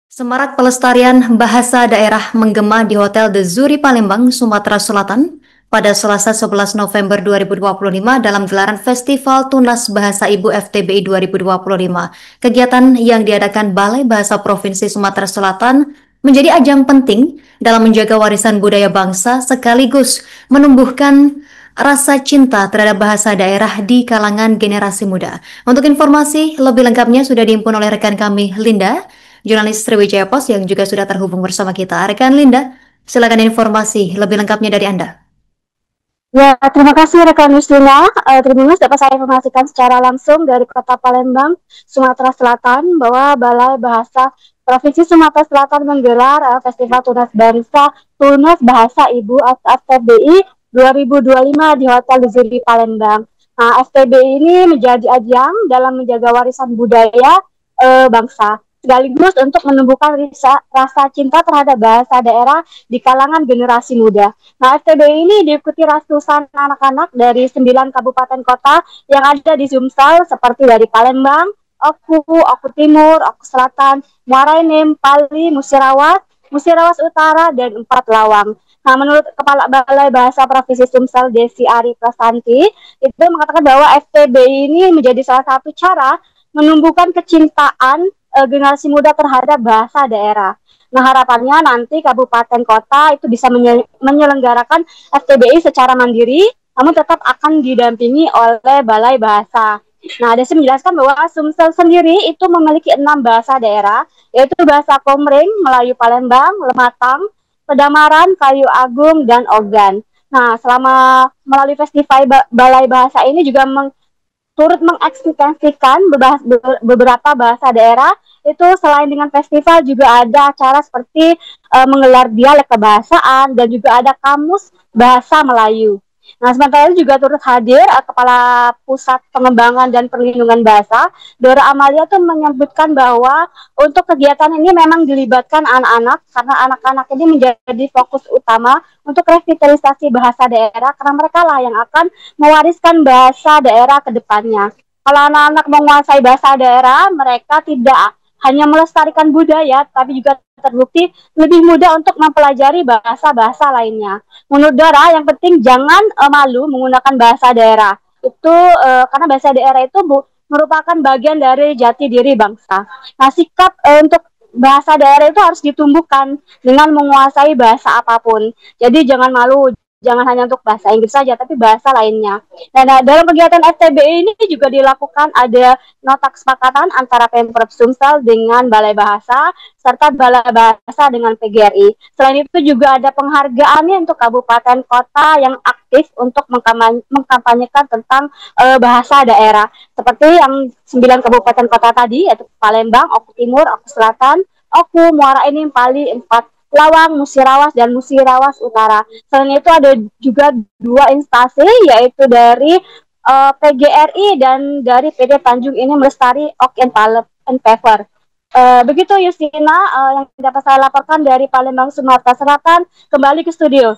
Semarak pelestarian bahasa daerah menggema di Hotel The Zuri Palembang, Sumatera Selatan pada Selasa 11 November 2025 dalam gelaran Festival Tunas Bahasa Ibu FTBI 2025. Kegiatan yang diadakan Balai Bahasa Provinsi Sumatera Selatan menjadi ajang penting dalam menjaga warisan budaya bangsa sekaligus menumbuhkan rasa cinta terhadap bahasa daerah di kalangan generasi muda. Untuk informasi lebih lengkapnya sudah dihimpun oleh rekan kami Linda, jurnalis Sriwijaya Pos yang juga sudah terhubung bersama kita. Rekan Linda, silakan informasi lebih lengkapnya dari Anda. Ya, terima kasih rekan Yustina. Terima kasih dapat saya informasikan secara langsung dari Kota Palembang, Sumatera Selatan, bahwa Balai Bahasa Provinsi Sumatera Selatan menggelar Festival Tunas Bangsa Tunas Bahasa Ibu atau FTBI 2025 di Hotel Zuri Palembang. Nah, FTBI ini menjadi ajang dalam menjaga warisan budaya bangsa, sekaligus untuk menumbuhkan rasa cinta terhadap bahasa daerah di kalangan generasi muda. Nah, FTBI ini diikuti ratusan anak-anak dari 9 kabupaten kota yang ada di Sumsel seperti dari Palembang, Oku Timur, Oku Selatan, Muara Enim, Pali, Musirawas Utara, dan Empat Lawang. Nah, menurut Kepala Balai Bahasa Provinsi Sumsel, Desi Ari Prasanti, itu mengatakan bahwa FTBI ini menjadi salah satu cara menumbuhkan kecintaan generasi muda terhadap bahasa daerah. Nah, harapannya nanti kabupaten kota itu bisa menyelenggarakan FTBI secara mandiri, namun tetap akan didampingi oleh Balai Bahasa. Nah, Desi menjelaskan bahwa Sumsel sendiri itu memiliki 6 bahasa daerah, yaitu bahasa Komering, Melayu Palembang, Lematang, Pedamaran, Kayu Agung, dan Ogan. Nah, selama melalui festival Balai Bahasa ini juga turut mengekspresikan beberapa bahasa daerah. Itu selain dengan festival juga ada acara seperti menggelar dialek kebahasaan dan juga ada kamus bahasa Melayu. Nah, sementara itu juga turut hadir Kepala Pusat Pengembangan dan Perlindungan Bahasa, Dora Amalia, tuh menyebutkan bahwa untuk kegiatan ini memang dilibatkan anak-anak karena anak-anak ini menjadi fokus utama untuk revitalisasi bahasa daerah karena mereka lah yang akan mewariskan bahasa daerah ke depannya. Kalau anak-anak menguasai bahasa daerah, mereka tidak hanya melestarikan budaya, tapi juga terbukti lebih mudah untuk mempelajari bahasa-bahasa lainnya. Menurut Dora, yang penting jangan malu menggunakan bahasa daerah. Itu karena bahasa daerah itu merupakan bagian dari jati diri bangsa. Nah, sikap untuk bahasa daerah itu harus ditumbuhkan dengan menguasai bahasa apapun. Jadi jangan malu, jangan hanya untuk bahasa Inggris saja, tapi bahasa lainnya. Nah, dalam kegiatan FTBI ini juga dilakukan ada nota kesepakatan antara Pemprov Sumsel dengan Balai Bahasa, serta Balai Bahasa dengan PGRI. Selain itu juga ada penghargaannya untuk kabupaten kota yang aktif untuk mengkampanyekan tentang bahasa daerah. Seperti yang 9 kabupaten kota tadi, yaitu Palembang, Oku Timur, Oku Selatan, Oku, Muara Enim, Pali, Empat Lawang, Musirawas, dan Musirawas Utara. Selain itu ada juga 2 instansi, yaitu dari PGRI dan dari PD Tanjung ini Melestari Oak and Paver. Begitu Yustina yang dapat saya laporkan dari Palembang, Sumatera Selatan. Kembali ke studio.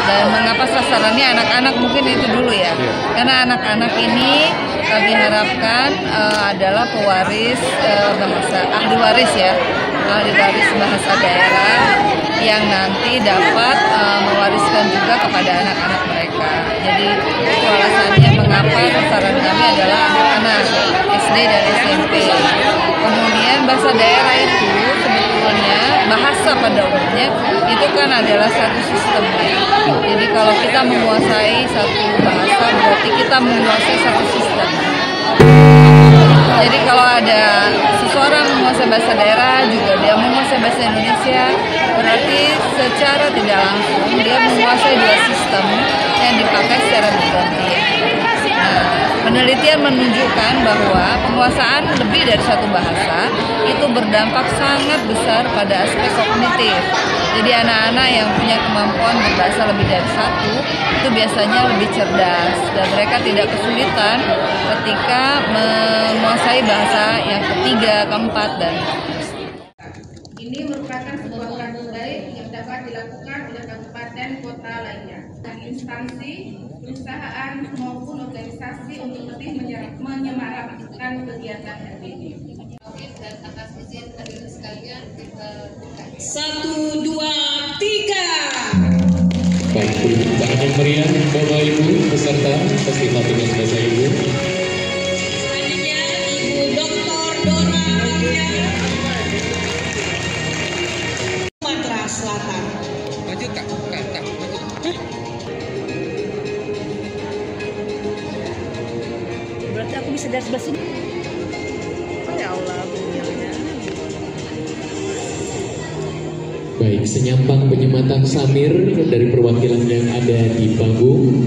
Dan mengapa sasarannya anak-anak, mungkin itu dulu ya, karena anak-anak ini kami harapkan adalah pewaris bahasa, ahli waris bahasa daerah yang nanti dapat mewariskan juga kepada anak-anak mereka. Jadi itu alasannya mengapa sasaran kami adalah anak-anak SD dan SMP. Kemudian bahasa daerah itu sebetulnya bahasa pada umumnya itu kan adalah satu sistem ya. Jadi kalau kita menguasai satu bahasa berarti kita menguasai satu sistem. Jadi kalau ada seseorang menguasai bahasa daerah juga dia menguasai bahasa Indonesia, berarti secara tidak langsung dia menguasai 2 sistem yang dipakai secara bergantian. Nah, penelitian menunjukkan bahwa penguasaan lebih dari satu bahasa itu berdampak sangat besar pada aspek kognitif. Jadi anak-anak yang punya kemampuan berbahasa lebih dari satu itu biasanya lebih cerdas dan mereka tidak kesulitan ketika menguasai bahasa yang ketiga, keempat, dan ini merupakan sebuah praktik baik yang dapat dilakukan oleh kabupaten kota lainnya dan instansi, perusahaan maupun organisasi untuk lebih menyemarakkan kegiatan FTBI. Dan atas izin hadirin sekalian, 1, 2, 3. Baik, beri tepuk tangan yang meriah Bapak Ibu peserta Festival Tunas Bahasa Ibu. Selanjutnya Ibu Dr. Dora Alia, Sumatera Selatan. Maju Kak, maju. Berarti aku bisa dari sebelah sini. Oh ya Allah, Baik, senyampang penyematang samir dari perwakilan yang ada di panggung.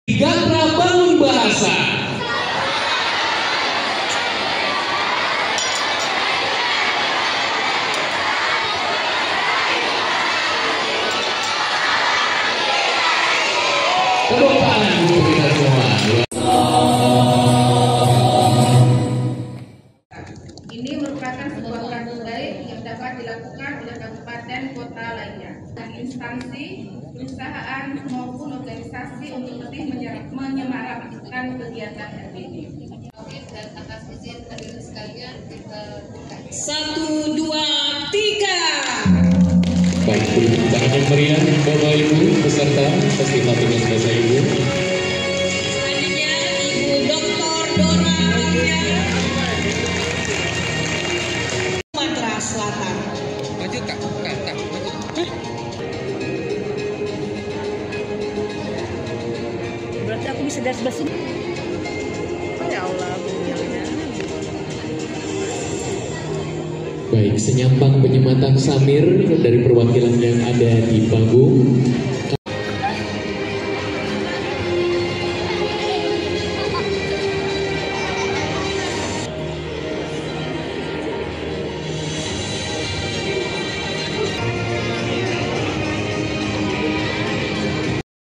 Gatra Bangun Bahasa. Tepuk tangan untuk kita semua. Ini merupakan sebuah praktik baik yang dapat dilakukan oleh kabupaten kota lainnya dan instansi, perusahaan maupun organisasi untuk lebih menyemarakkan kegiatan FPD. Dan atas izin hadirin sekalian kita 1, 2, 3. Baik, beri tepuk tangan yang meriah Bapak Ibu peserta Festival Tunas Bahasa Ibu. Selanjutnya Ibu Dr. Dora Alia, Sumatera Selatan. Maju Kak, maju. Berarti aku bisa dari sebelah sini. Oh ya Allah, Baik, senyampang penyematang samir dari perwakilan yang ada di panggung.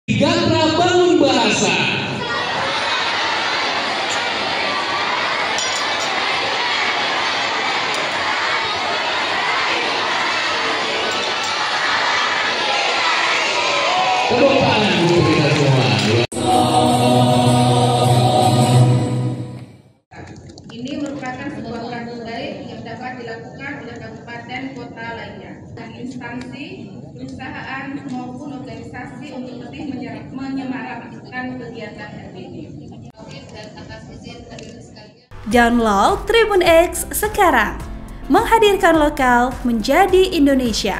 Gatra Bangun Bahasa. Tepuk tangan untuk kita semua. Ini merupakan sebuah praktik baik yang dapat dilakukan oleh kabupaten kota lainnya dan instansi, perusahaan maupun organisasi untuk lebih menyemarakkan kegiatan FPD. Dan atas izin hadirin sekalian. Download Tribun X sekarang, menghadirkan lokal menjadi Indonesia.